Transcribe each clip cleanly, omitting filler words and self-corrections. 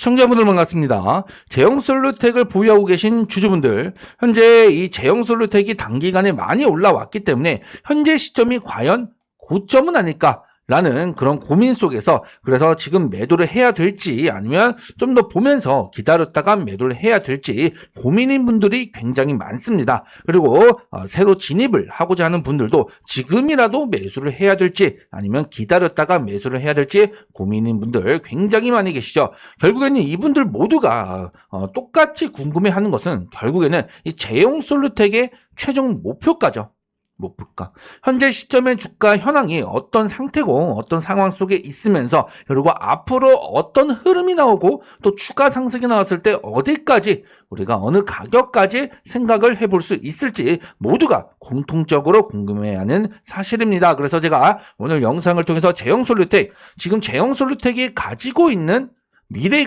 시청자분들 반갑습니다. 제형솔루텍을 보유하고 계신 주주분들, 현재 이 제형솔루텍이 단기간에 많이 올라왔기 때문에 현재 시점이 과연 고점은 아닐까? 라는 그런 고민 속에서 그래서 지금 매도를 해야 될지 아니면 좀 더 보면서 기다렸다가 매도를 해야 될지 고민인 분들이 굉장히 많습니다. 그리고 새로 진입을 하고자 하는 분들도 지금이라도 매수를 해야 될지 아니면 기다렸다가 매수를 해야 될지 고민인 분들 굉장히 많이 계시죠. 결국에는 이분들 모두가 똑같이 궁금해하는 것은 결국에는 이 제형솔루텍의 최종 목표가죠. 목표가. 현재 시점의 주가 현황이 어떤 상태고 어떤 상황 속에 있으면서 그리고 앞으로 어떤 흐름이 나오고 또 추가 상승이 나왔을 때 어디까지 우리가 어느 가격까지 생각을 해볼 수 있을지 모두가 공통적으로 궁금해하는 사실입니다. 그래서 제가 오늘 영상을 통해서 제형솔루텍, 지금 제형솔루텍이 가지고 있는 미래의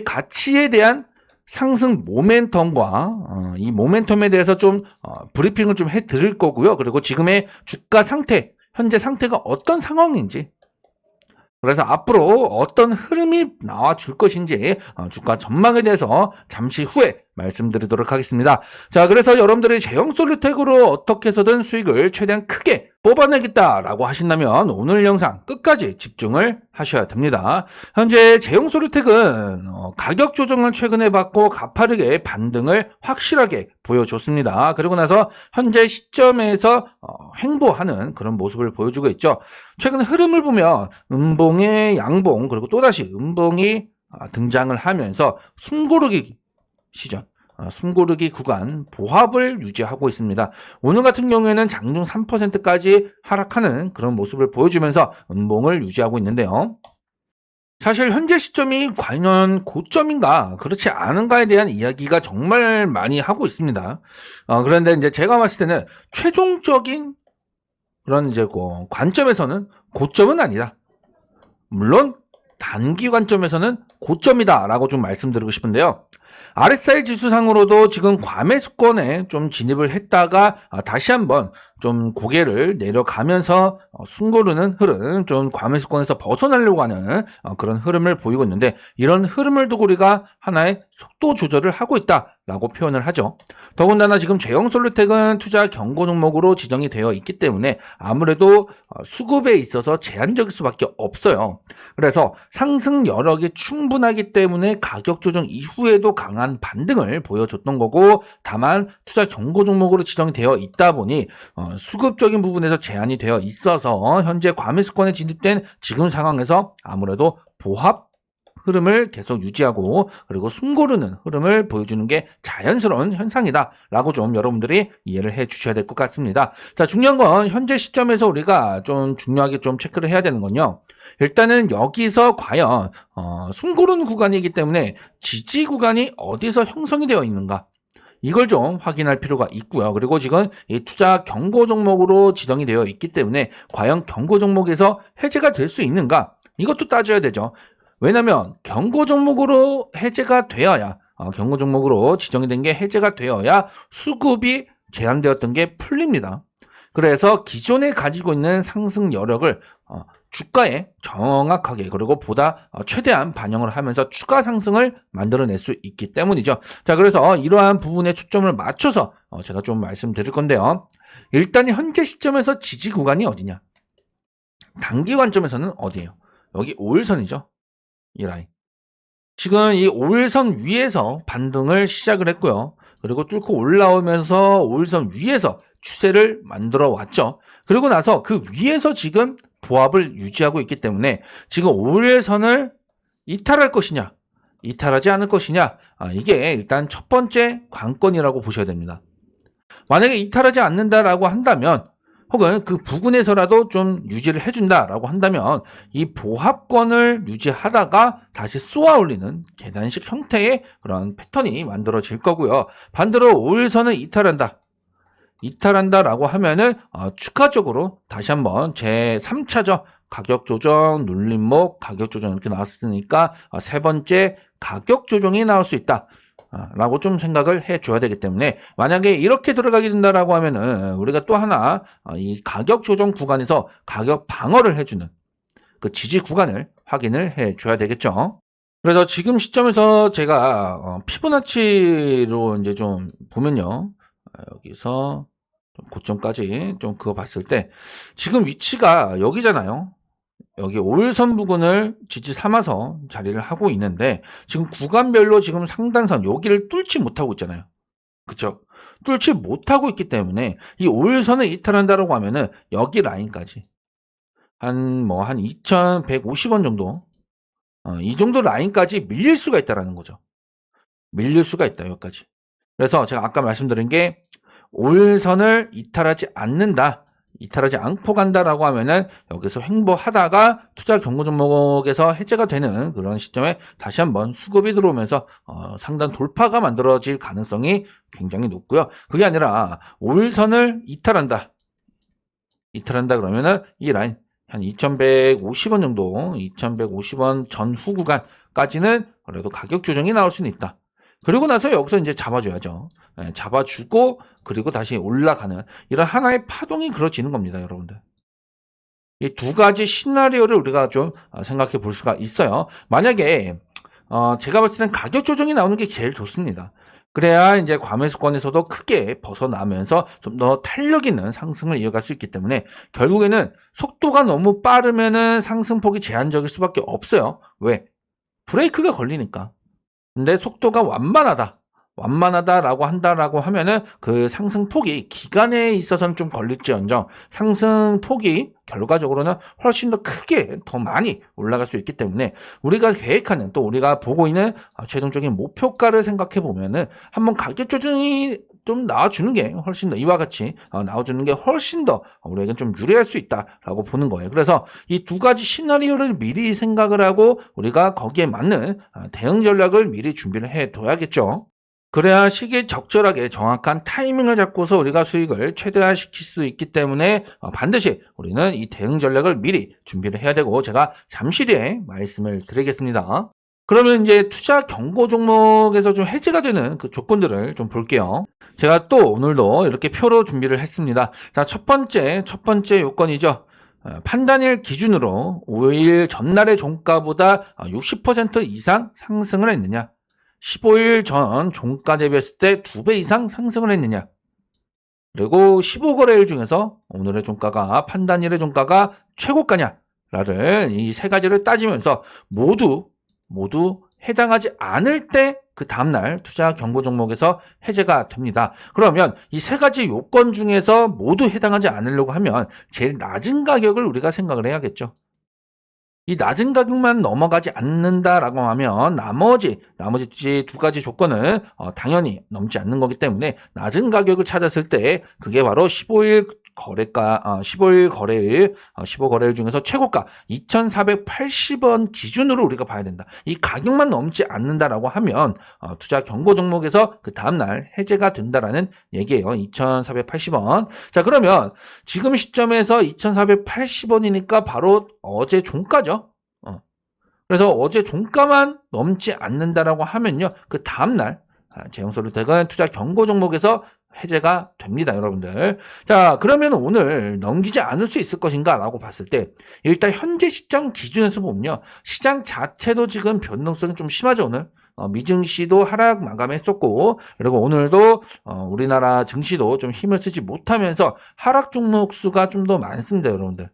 가치에 대한 상승 모멘텀과 이 모멘텀에 대해서 좀 브리핑을 좀 해드릴 거고요. 그리고 지금의 주가 상태, 현재 상태가 어떤 상황인지, 그래서 앞으로 어떤 흐름이 나와줄 것인지 주가 전망에 대해서 잠시 후에 말씀드리도록 하겠습니다. 자, 그래서 여러분들이 제형솔루텍으로 어떻게 해서든 수익을 최대한 크게 뽑아내겠다라고 하신다면 오늘 영상 끝까지 집중을 하셔야 됩니다. 현재 제형솔루텍은 가격 조정을 최근에 받고 가파르게 반등을 확실하게 보여줬습니다. 그리고 나서 현재 시점에서 횡보하는 그런 모습을 보여주고 있죠. 최근 흐름을 보면 음봉의 양봉 그리고 또다시 음봉이 등장을 하면서 숨고르기 시전, 숨고르기 구간 보합을 유지하고 있습니다. 오늘 같은 경우에는 장중 3%까지 하락하는 그런 모습을 보여주면서 음봉을 유지하고 있는데요. 사실 현재 시점이 과연 고점인가 그렇지 않은가에 대한 이야기가 정말 많이 하고 있습니다. 그런데 이제 제가 봤을 때는 최종적인 그런 이제 관점에서는 고점은 아니다. 물론 단기 관점에서는 고점이다라고 좀 말씀드리고 싶은데요. RSI 지수상으로도 지금 과매수권에 좀 진입을 했다가 다시 한번 좀 고개를 내려가면서 숨고르는 흐름, 좀 과매수권에서 벗어나려고 하는 그런 흐름을 보이고 있는데 이런 흐름을 두고 우리가 하나의 속도 조절을 하고 있다라고 표현을 하죠. 더군다나 지금 제형솔루텍은 투자 경고 종목으로 지정이 되어 있기 때문에 아무래도 수급에 있어서 제한적일 수밖에 없어요. 그래서 상승 여력이 충분하기 때문에 가격 조정 이후에도 강한 반등을 보여줬던 거고, 다만 투자 경고 종목으로 지정이 되어 있다 보니 수급적인 부분에서 제한이 되어 있어서 현재 과매수권에 진입된 지금 상황에서 아무래도 보합 흐름을 계속 유지하고 그리고 숨고르는 흐름을 보여주는 게 자연스러운 현상이다라고 좀 여러분들이 이해를 해 주셔야 될 것 같습니다. 자, 중요한 건 현재 시점에서 우리가 좀 중요하게 좀 체크를 해야 되는 건요. 일단은 여기서 과연 숨고르는 구간이기 때문에 지지 구간이 어디서 형성이 되어 있는가, 이걸 좀 확인할 필요가 있고요. 그리고 지금 이 투자 경고 종목으로 지정이 되어 있기 때문에 과연 경고 종목에서 해제가 될 수 있는가, 이것도 따져야 되죠. 왜냐하면 경고 종목으로 해제가 되어야, 경고 종목으로 지정이 된 게 해제가 되어야 수급이 제한되었던 게 풀립니다. 그래서 기존에 가지고 있는 상승 여력을 주가에 정확하게 그리고 보다 최대한 반영을 하면서 추가 상승을 만들어낼 수 있기 때문이죠. 자, 그래서 이러한 부분에 초점을 맞춰서 제가 좀 말씀드릴 건데요. 일단 현재 시점에서 지지 구간이 어디냐? 단기 관점에서는 어디예요? 여기 5일선이죠. 이 라인. 지금 이 5일선 위에서 반등을 시작을 했고요. 그리고 뚫고 올라오면서 5일선 위에서 추세를 만들어 왔죠. 그리고 나서 그 위에서 지금 보합을 유지하고 있기 때문에 지금 5일선을 이탈할 것이냐, 이탈하지 않을 것이냐, 이게 일단 첫 번째 관건이라고 보셔야 됩니다. 만약에 이탈하지 않는다라고 한다면, 혹은 그 부근에서라도 좀 유지를 해준다라고 한다면 이 보합권을 유지하다가 다시 쏘아 올리는 계단식 형태의 그런 패턴이 만들어질 거고요. 반대로 5일선을 이탈한다라고 하면은 추가적으로 다시 한번 제 3차죠. 가격 조정, 눌림목, 가격 조정 이렇게 나왔으니까 세 번째 가격 조정이 나올 수 있다. 라고 좀 생각을 해줘야 되기 때문에 만약에 이렇게 들어가게 된다라고 하면은 우리가 또 하나 이 가격 조정 구간에서 가격 방어를 해주는 그 지지 구간을 확인을 해줘야 되겠죠. 그래서 지금 시점에서 제가 피보나치로 이제 좀 보면요. 여기서 좀 고점까지 좀 그거 봤을 때 지금 위치가 여기잖아요. 여기 5일선 부근을 지지 삼아서 자리를 하고 있는데 지금 구간별로 지금 상단선 여기를 뚫지 못하고 있잖아요. 그쵸? 뚫지 못하고 있기 때문에 이 5일선을 이탈한다라고 하면은 여기 라인까지 한 2150원 정도 이 정도 라인까지 밀릴 수가 있다라는 거죠. 밀릴 수가 있다 여기까지. 그래서 제가 아까 말씀드린 게 5일선을 이탈하지 않는다. 이탈하지 않고 간다라고 하면은 여기서 횡보하다가 투자 경고 종목에서 해제가 되는 그런 시점에 다시 한번 수급이 들어오면서 상단 돌파가 만들어질 가능성이 굉장히 높고요. 그게 아니라 5일선을 이탈한다 그러면은 이 라인 한 2150원 정도 2150원 전후 구간까지는 그래도 가격 조정이 나올 수는 있다. 그리고 나서 여기서 이제 잡아줘야죠. 네, 잡아주고 그리고 다시 올라가는 이런 하나의 파동이 그려지는 겁니다, 여러분들. 이 두 가지 시나리오를 우리가 좀 생각해 볼 수가 있어요. 만약에 제가 봤을 때는 가격 조정이 나오는 게 제일 좋습니다. 그래야 이제 과매수권에서도 크게 벗어나면서 좀 더 탄력 있는 상승을 이어갈 수 있기 때문에 결국에는 속도가 너무 빠르면은 상승폭이 제한적일 수밖에 없어요. 왜? 브레이크가 걸리니까. 근데 속도가 완만하다라고 한다라고 하면은 그 상승폭이 기간에 있어서는 좀 걸릴지언정 상승폭이 결과적으로는 훨씬 더 크게 더 많이 올라갈 수 있기 때문에 우리가 계획하는 또 우리가 보고 있는 최종적인 목표가를 생각해 보면은 한번 가격 조정이 좀 나와주는 게 훨씬 더 이와 같이 나와주는 게 훨씬 더 우리에겐 좀 유리할 수 있다라고 보는 거예요. 그래서 이 두 가지 시나리오를 미리 생각을 하고 우리가 거기에 맞는 대응 전략을 미리 준비를 해둬야겠죠. 그래야 시기에 적절하게 정확한 타이밍을 잡고서 우리가 수익을 최대화시킬 수 있기 때문에 반드시 우리는 이 대응 전략을 미리 준비를 해야 되고 제가 잠시 뒤에 말씀을 드리겠습니다. 그러면 이제 투자 경고 종목에서 좀 해제가 되는 그 조건들을 좀 볼게요. 제가 또 오늘도 이렇게 표로 준비를 했습니다. 자, 첫 번째 요건이죠. 판단일 기준으로 5일 전날의 종가보다 60% 이상 상승을 했느냐. 15일 전 종가 대비했을 때 2배 이상 상승을 했느냐. 그리고 15거래일 중에서 오늘의 종가가 판단일의 종가가 최고가냐를 이 세 가지를 따지면서 모두 해당하지 않을 때 그 다음날 투자 경고 종목에서 해제가 됩니다. 그러면 이 세 가지 요건 중에서 모두 해당하지 않으려고 하면 제일 낮은 가격을 우리가 생각을 해야겠죠. 이 낮은 가격만 넘어가지 않는다라고 하면 나머지 두 가지 조건은 당연히 넘지 않는 거기 때문에 낮은 가격을 찾았을 때 그게 바로 15일 거래일 15거래일 중에서 최고가 2,480원 기준으로 우리가 봐야 된다. 이 가격만 넘지 않는다라고 하면 투자 경고 종목에서 그 다음날 해제가 된다라는 얘기예요. 2,480원. 자, 그러면 지금 시점에서 2,480원이니까 바로 어제 종가죠. 그래서 어제 종가만 넘지 않는다라고 하면요. 그 다음날 제형솔루텍은 투자 경고 종목에서 해제가 됩니다, 여러분들. 자, 그러면 오늘 넘기지 않을 수 있을 것인가 라고 봤을 때 일단 현재 시점 기준에서 보면요. 시장 자체도 지금 변동성이 좀 심하죠, 오늘. 미증시도 하락 마감했었고 그리고 오늘도 우리나라 증시도 좀 힘을 쓰지 못하면서 하락 종목 수가 좀 더 많습니다, 여러분들.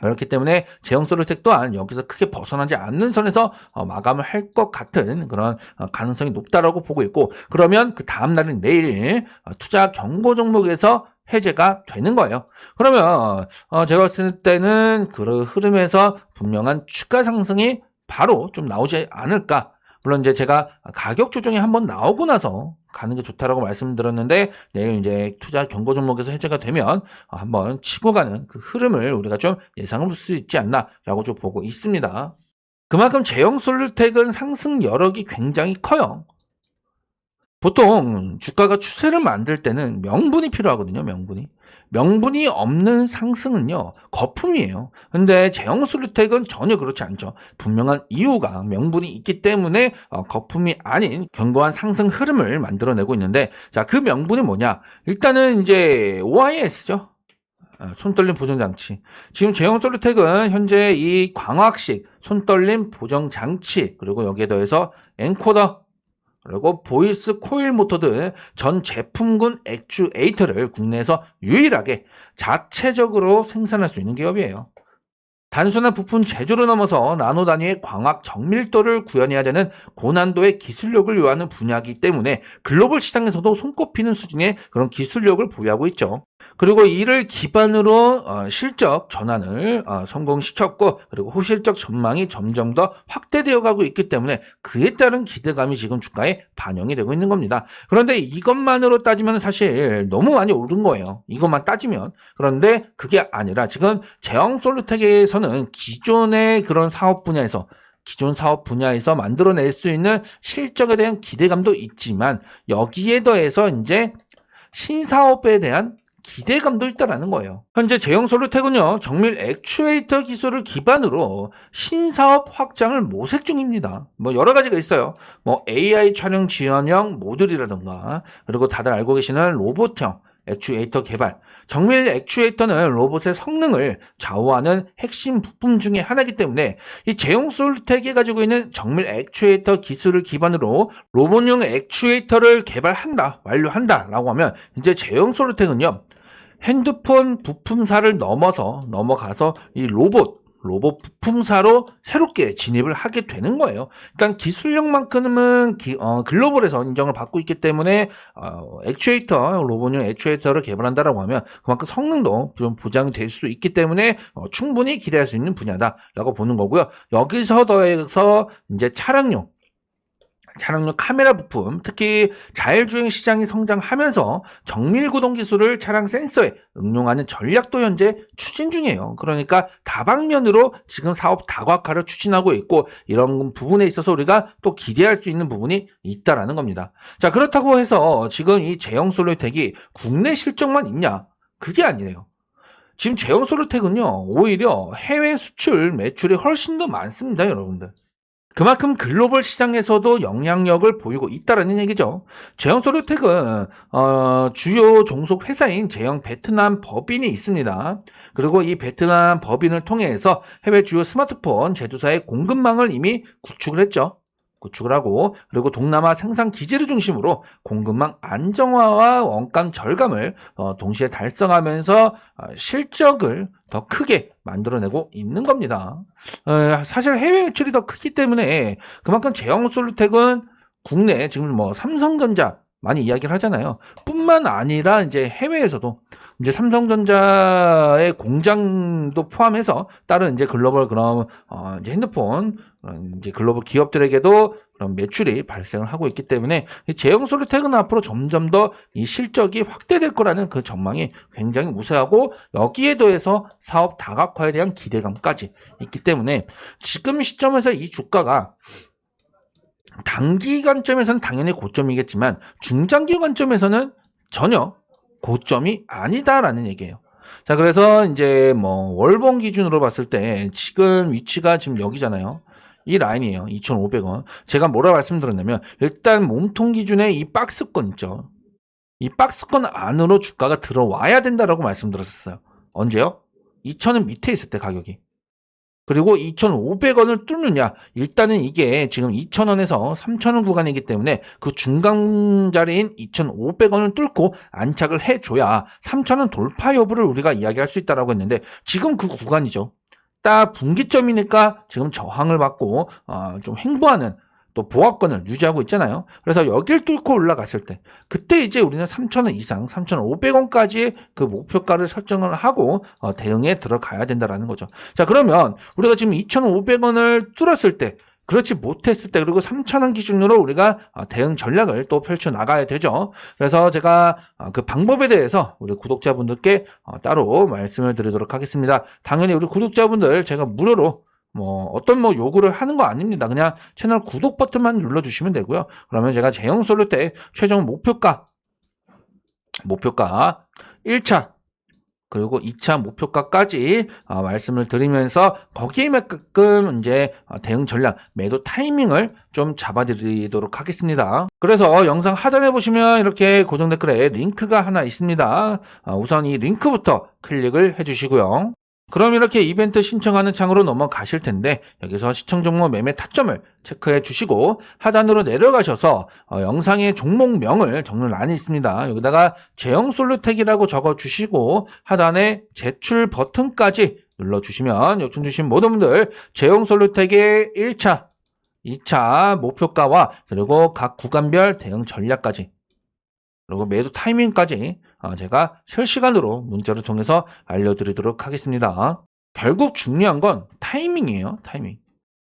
그렇기 때문에 제형솔루텍 또한 여기서 크게 벗어나지 않는 선에서 마감을 할 것 같은 그런 가능성이 높다라고 보고 있고 그러면 그 다음 날은 내일 투자 경고 종목에서 해제가 되는 거예요. 그러면 제가 봤을 때는 그 흐름에서 분명한 주가 상승이 바로 좀 나오지 않을까. 물론 이제 제가 가격 조정이 한번 나오고 나서 가는 게 좋다라고 말씀드렸는데 내일 이제 투자 경고 종목에서 해제가 되면 한번 치고 가는 그 흐름을 우리가 좀 예상을 할 수 있지 않나라고 좀 보고 있습니다. 그만큼 제형솔루텍은 상승 여력이 굉장히 커요. 보통 주가가 추세를 만들 때는 명분이 필요하거든요. 명분이 없는 상승은요, 거품이에요. 근데 제형솔루텍은 전혀 그렇지 않죠. 분명한 이유가 명분이 있기 때문에 거품이 아닌 견고한 상승 흐름을 만들어내고 있는데, 자, 그 명분이 뭐냐? 일단은 이제 OIS죠. 손떨림 보정장치. 지금 제형 솔루텍은 현재 이 광학식 손떨림 보정장치, 그리고 여기에 더해서 엔코더, 그리고 보이스 코일 모터 등 전 제품군 액추에이터를 국내에서 유일하게 자체적으로 생산할 수 있는 기업이에요. 단순한 부품 제조를 넘어서 나노 단위의 광학 정밀도를 구현해야 되는 고난도의 기술력을 요하는 분야이기 때문에 글로벌 시장에서도 손꼽히는 수준의 그런 기술력을 보유하고 있죠. 그리고 이를 기반으로 실적 전환을 성공시켰고, 그리고 후실적 전망이 점점 더 확대되어 가고 있기 때문에 그에 따른 기대감이 지금 주가에 반영이 되고 있는 겁니다. 그런데 이것만으로 따지면 사실 너무 많이 오른 거예요. 이것만 따지면. 그런데 그게 아니라 지금 제형 솔루텍에서는 기존의 그런 사업 분야에서 기존 사업 분야에서 만들어낼 수 있는 실적에 대한 기대감도 있지만, 여기에 더해서 이제 신사업에 대한 기대감도 있다라는 거예요. 현재 제형 솔루텍은요, 정밀 액추에이터 기술을 기반으로 신사업 확장을 모색 중입니다. 뭐 여러 가지가 있어요. 뭐 AI 촬영 지원형 모듈이라든가, 그리고 다들 알고 계시는 로봇형 액추에이터 개발. 정밀 액추에이터는 로봇의 성능을 좌우하는 핵심 부품 중에 하나이기 때문에 이 제형 솔루텍이 가지고 있는 정밀 액추에이터 기술을 기반으로 로봇용 액추에이터를 개발한다, 완료한다라고 하면, 이제 제형 솔루텍은요, 핸드폰 부품사를 넘어가서 이 로봇 부품사로 새롭게 진입을 하게 되는 거예요. 일단 기술력만큼은 글로벌에서 인정을 받고 있기 때문에 액추에이터, 로봇용 액추에이터를 개발한다라고 하면 그만큼 성능도 좀 보장이 될 수 있기 때문에 충분히 기대할 수 있는 분야다라고 보는 거고요. 여기서 더해서 이제 차량용 카메라 부품, 특히 자율주행 시장이 성장하면서 정밀구동 기술을 차량 센서에 응용하는 전략도 현재 추진 중이에요. 그러니까 다방면으로 지금 사업 다각화를 추진하고 있고, 이런 부분에 있어서 우리가 또 기대할 수 있는 부분이 있다라는 겁니다. 자, 그렇다고 해서 지금 이 제형 솔루텍이 국내 실적만 있냐? 그게 아니에요. 지금 제형 솔루텍은요, 오히려 해외 수출 매출이 훨씬 더 많습니다, 여러분들. 그만큼 글로벌 시장에서도 영향력을 보이고 있다는 얘기죠. 제형 솔루텍은 주요 종속 회사인 제형 베트남 법인이 있습니다. 그리고 이 베트남 법인을 통해서 해외 주요 스마트폰 제조사의 공급망을 이미 구축을 하고, 그리고 동남아 생산 기지를 중심으로 공급망 안정화와 원가 절감을 동시에 달성하면서 실적을 더 크게 만들어내고 있는 겁니다. 사실 해외 매출이 더 크기 때문에 그만큼 제형 솔루텍은 국내 지금 뭐 삼성전자 많이 이야기를 하잖아요. 뿐만 아니라 이제 해외에서도 이제 삼성전자의 공장도 포함해서 다른 이제 글로벌 그런 이제 핸드폰 이제 글로벌 기업들에게도 그런 매출이 발생을 하고 있기 때문에 제형 솔루텍은 앞으로 점점 더 이 실적이 확대될 거라는 그 전망이 굉장히 우세하고, 여기에 더해서 사업 다각화에 대한 기대감까지 있기 때문에 지금 시점에서 이 주가가 단기 관점에서는 당연히 고점이겠지만 중장기 관점에서는 전혀 고점이 아니다라는 얘기예요. 자, 그래서 이제 뭐 월봉 기준으로 봤을 때 지금 위치가 지금 여기잖아요. 이 라인이에요. 2,500원. 제가 뭐라 말씀드렸냐면, 일단 몸통 기준의 이 박스권 있죠. 이 박스권 안으로 주가가 들어와야 된다라고 말씀드렸었어요. 언제요? 2,000원 밑에 있을 때 가격이. 그리고 2,500원을 뚫느냐, 일단은 이게 지금 2,000원에서 3,000원 구간이기 때문에 그 중간 자리인 2,500원을 뚫고 안착을 해줘야 3,000원 돌파 여부를 우리가 이야기할 수 있다라고 했는데, 지금 그 구간이죠. 딱 분기점이니까 지금 저항을 받고 좀 횡보하는 또 보합권을 유지하고 있잖아요. 그래서 여길 뚫고 올라갔을 때, 그때 이제 우리는 3,000원 이상 3,500원까지 그 목표가를 설정을 하고 대응에 들어가야 된다라는 거죠. 자, 그러면 우리가 지금 2,500원을 뚫었을 때, 그렇지 못했을 때, 그리고 3,000원 기준으로 우리가 대응 전략을 또 펼쳐 나가야 되죠. 그래서 제가 그 방법에 대해서 우리 구독자분들께 따로 말씀을 드리도록 하겠습니다. 당연히 우리 구독자분들 제가 무료로 어떤 요구를 하는 거 아닙니다. 그냥 채널 구독 버튼만 눌러주시면 되고요. 그러면 제가 제형 솔루텍 최종 목표가 1차 그리고 2차 목표가까지 말씀을 드리면서 거기에 맞게끔 이제 대응 전략, 매도 타이밍을 좀 잡아드리도록 하겠습니다. 그래서 영상 하단에 보시면 이렇게 고정 댓글에 링크가 하나 있습니다. 우선 이 링크부터 클릭을 해주시고요. 그럼 이렇게 이벤트 신청하는 창으로 넘어가실 텐데 여기서 시청 종목 매매 타점을 체크해 주시고 하단으로 내려가셔서 영상의 종목명을 적는란이 있습니다. 여기다가 제형 솔루텍이라고 적어 주시고 하단에 제출 버튼까지 눌러 주시면 요청 주신 모든 분들 제형 솔루텍의 1차, 2차 목표가와 그리고 각 구간별 대응 전략까지 그리고 매도 타이밍까지 제가 실시간으로 문자를 통해서 알려드리도록 하겠습니다. 결국 중요한 건 타이밍이에요. 타이밍.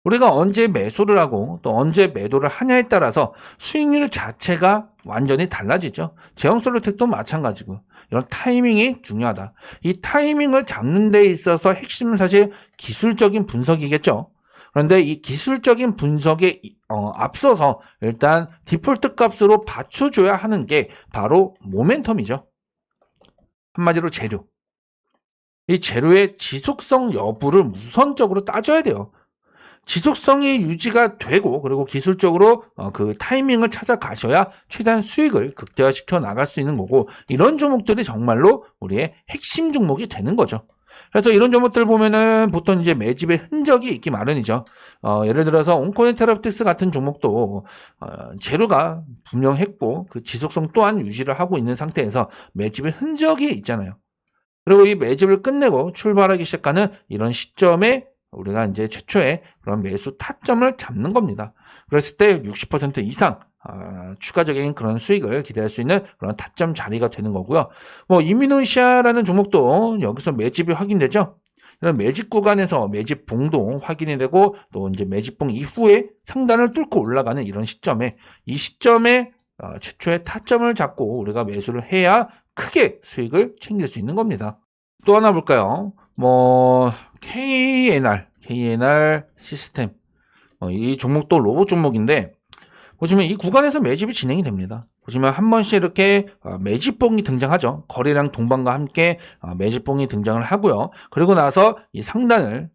우리가 언제 매수를 하고 또 언제 매도를 하냐에 따라서 수익률 자체가 완전히 달라지죠. 제형솔루텍도 마찬가지고 이런 타이밍이 중요하다. 이 타이밍을 잡는 데 있어서 핵심은 사실 기술적인 분석이겠죠. 그런데 이 기술적인 분석에 앞서서 일단 디폴트 값으로 받쳐줘야 하는 게 바로 모멘텀이죠. 한마디로 재료. 이 재료의 지속성 여부를 우선적으로 따져야 돼요. 지속성이 유지가 되고 그리고 기술적으로 그 타이밍을 찾아가셔야 최대한 수익을 극대화시켜 나갈 수 있는 거고 이런 종목들이 정말로 우리의 핵심 종목이 되는 거죠. 그래서 이런 종목들 보면은 보통 이제 매집의 흔적이 있기 마련이죠. 예를 들어서 온코네테라피틱스 같은 종목도 재료가 분명했고 그 지속성 또한 유지를 하고 있는 상태에서 매집의 흔적이 있잖아요. 그리고 이 매집을 끝내고 출발하기 시작하는 이런 시점에 우리가 이제 최초의 그런 매수 타점을 잡는 겁니다. 그랬을 때 60% 이상 추가적인 그런 수익을 기대할 수 있는 그런 타점 자리가 되는 거고요. 뭐 이미노시아라는 종목도 여기서 매집이 확인되죠. 이런 매집 구간에서 매집봉도 확인이 되고 또 이제 매집봉 이후에 상단을 뚫고 올라가는 이런 시점에 이 시점에 최초의 타점을 잡고 우리가 매수를 해야 크게 수익을 챙길 수 있는 겁니다. 또 하나 볼까요? 뭐 KNR 시스템 이 종목도 로봇 종목인데 보시면 이 구간에서 매집이 진행이 됩니다. 보시면 한 번씩 이렇게 매집봉이 등장하죠. 거래량 동반과 함께 매집봉이 등장을 하고요. 그리고 나서 이 상단을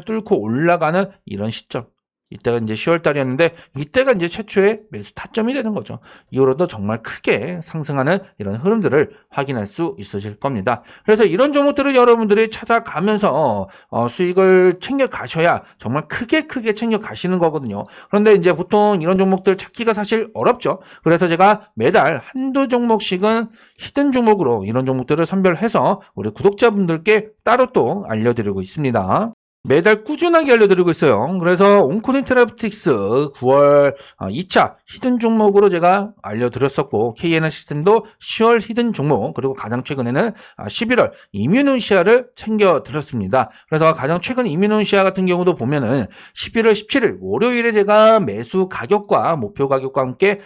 뚫고 올라가는 이런 시점. 이때가 이제 10월 달이었는데 이때가 이제 최초의 매수 타점이 되는 거죠. 이후로도 정말 크게 상승하는 이런 흐름들을 확인할 수 있으실 겁니다. 그래서 이런 종목들을 여러분들이 찾아가면서 수익을 챙겨 가셔야 정말 크게 챙겨 가시는 거거든요. 그런데 이제 보통 이런 종목들 찾기가 사실 어렵죠. 그래서 제가 매달 한두 종목씩은 히든 종목으로 이런 종목들을 선별해서 우리 구독자분들께 따로 또 알려드리고 있습니다. 매달 꾸준하게 알려드리고 있어요. 그래서 온코네테라피틱스 9월 2차 히든 종목으로 제가 알려드렸었고 KNR 시스템도 10월 히든 종목 그리고 가장 최근에는 11월 이뮤노시아를 챙겨드렸습니다. 그래서 가장 최근 이뮤노시아 같은 경우도 보면은 11월 17일 월요일에 제가 매수 가격과 목표 가격과 함께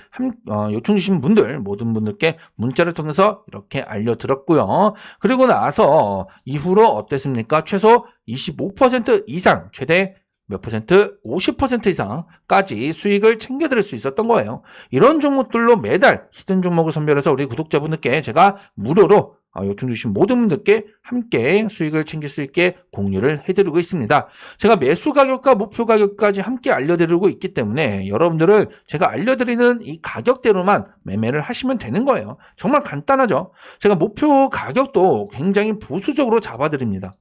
요청 주신 분들 모든 분들께 문자를 통해서 이렇게 알려드렸고요. 그리고 나서 이후로 어땠습니까? 최소 25% 이상 최대 몇 퍼센트? 50% 이상까지 수익을 챙겨드릴 수 있었던 거예요. 이런 종목들로 매달 히든 종목을 선별해서 우리 구독자분들께 제가 무료로 요청 주신 모든 분들께 함께 수익을 챙길 수 있게 공유를 해드리고 있습니다. 제가 매수 가격과 목표 가격까지 함께 알려드리고 있기 때문에 여러분들은 제가 알려드리는 이 가격대로만 매매를 하시면 되는 거예요. 정말 간단하죠. 제가 목표 가격도 굉장히 보수적으로 잡아드립니다.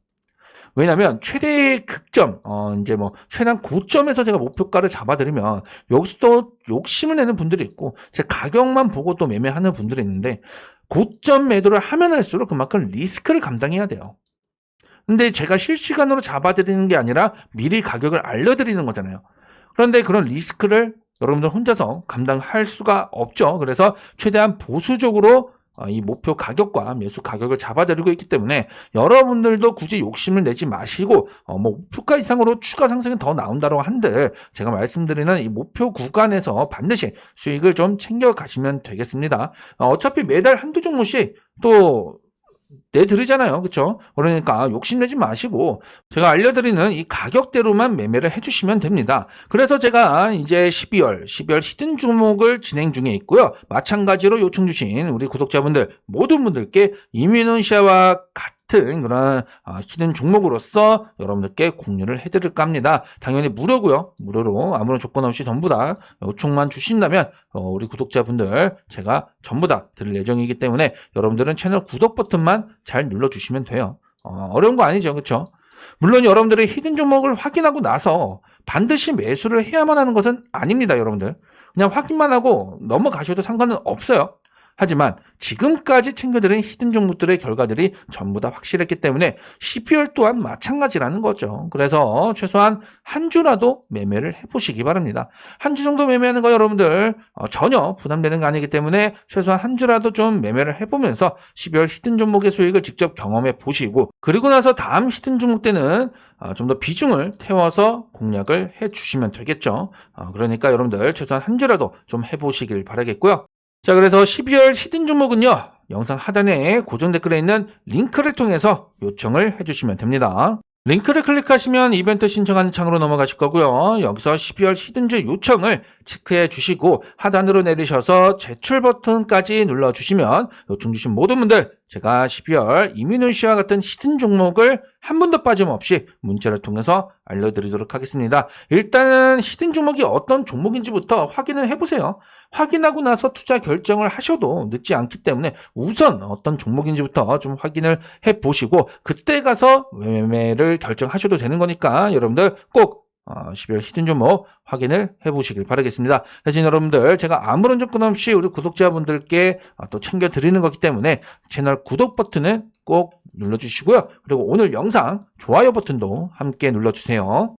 왜냐면 최대 극점, 이제 뭐 최단 고점에서 제가 목표가를 잡아드리면 여기서 또 욕심을 내는 분들이 있고 제 가격만 보고 또 매매하는 분들이 있는데 고점 매도를 하면 할수록 그만큼 리스크를 감당해야 돼요. 근데 제가 실시간으로 잡아드리는 게 아니라 미리 가격을 알려드리는 거잖아요. 그런데 그런 리스크를 여러분들 혼자서 감당할 수가 없죠. 그래서 최대한 보수적으로 이 목표 가격과 매수 가격을 잡아드리고 있기 때문에 여러분들도 굳이 욕심을 내지 마시고 뭐 목표가 이상으로 추가 상승이 더 나온다고 한들 제가 말씀드리는 이 목표 구간에서 반드시 수익을 좀 챙겨 가시면 되겠습니다. 어차피 매달 한두 종목씩 또 내드리잖아요. 그쵸? 그러니까 욕심내지 마시고 제가 알려드리는 이 가격대로만 매매를 해주시면 됩니다. 그래서 제가 이제 12월 히든 종목을 진행 중에 있고요. 마찬가지로 요청 주신 우리 구독자분들 모든 분들께 이민훈시아와 같은 그런 히든 종목으로서 여러분들께 공유를 해드릴까 합니다. 당연히 무료고요. 무료로 아무런 조건 없이 전부 다 요청만 주신다면 우리 구독자분들 제가 전부 다 드릴 예정이기 때문에 여러분들은 채널 구독 버튼만 잘 눌러주시면 돼요. 어려운 거 아니죠. 그렇죠? 물론 여러분들이 히든 종목을 확인하고 나서 반드시 매수를 해야만 하는 것은 아닙니다. 여러분들. 그냥 확인만 하고 넘어가셔도 상관은 없어요. 하지만 지금까지 챙겨드린 히든 종목들의 결과들이 전부 다 확실했기 때문에 12월 또한 마찬가지라는 거죠. 그래서 최소한 한 주라도 매매를 해보시기 바랍니다. 한 주 정도 매매하는 거 여러분들 전혀 부담되는 거 아니기 때문에 최소한 한 주라도 좀 매매를 해보면서 12월 히든 종목의 수익을 직접 경험해 보시고 그리고 나서 다음 히든 종목 때는 좀 더 비중을 태워서 공략을 해주시면 되겠죠. 그러니까 여러분들 최소한 한 주라도 좀 해보시길 바라겠고요. 자, 그래서 12월 히든 종목은요, 영상 하단에 고정 댓글에 있는 링크를 통해서 요청을 해주시면 됩니다. 링크를 클릭하시면 이벤트 신청하는 창으로 넘어가실 거고요. 여기서 12월 히든주 요청을 체크해 주시고 하단으로 내리셔서 제출 버튼까지 눌러주시면 요청 주신 모든 분들 제가 12월 이민훈 씨와 같은 히든 종목을 한 분도 빠짐없이 문자를 통해서 알려드리도록 하겠습니다. 일단은 히든 종목이 어떤 종목인지부터 확인을 해보세요. 확인하고 나서 투자 결정을 하셔도 늦지 않기 때문에 우선 어떤 종목인지부터 좀 확인을 해보시고 그때 가서 매매를 결정하셔도 되는 거니까 여러분들 꼭 12월 히든 종목 확인을 해보시길 바라겠습니다. 대신 여러분들 제가 아무런 조건 없이 우리 구독자분들께 또 챙겨드리는 거기 때문에 채널 구독 버튼을 꼭 눌러주시고요. 그리고 오늘 영상 좋아요 버튼도 함께 눌러주세요.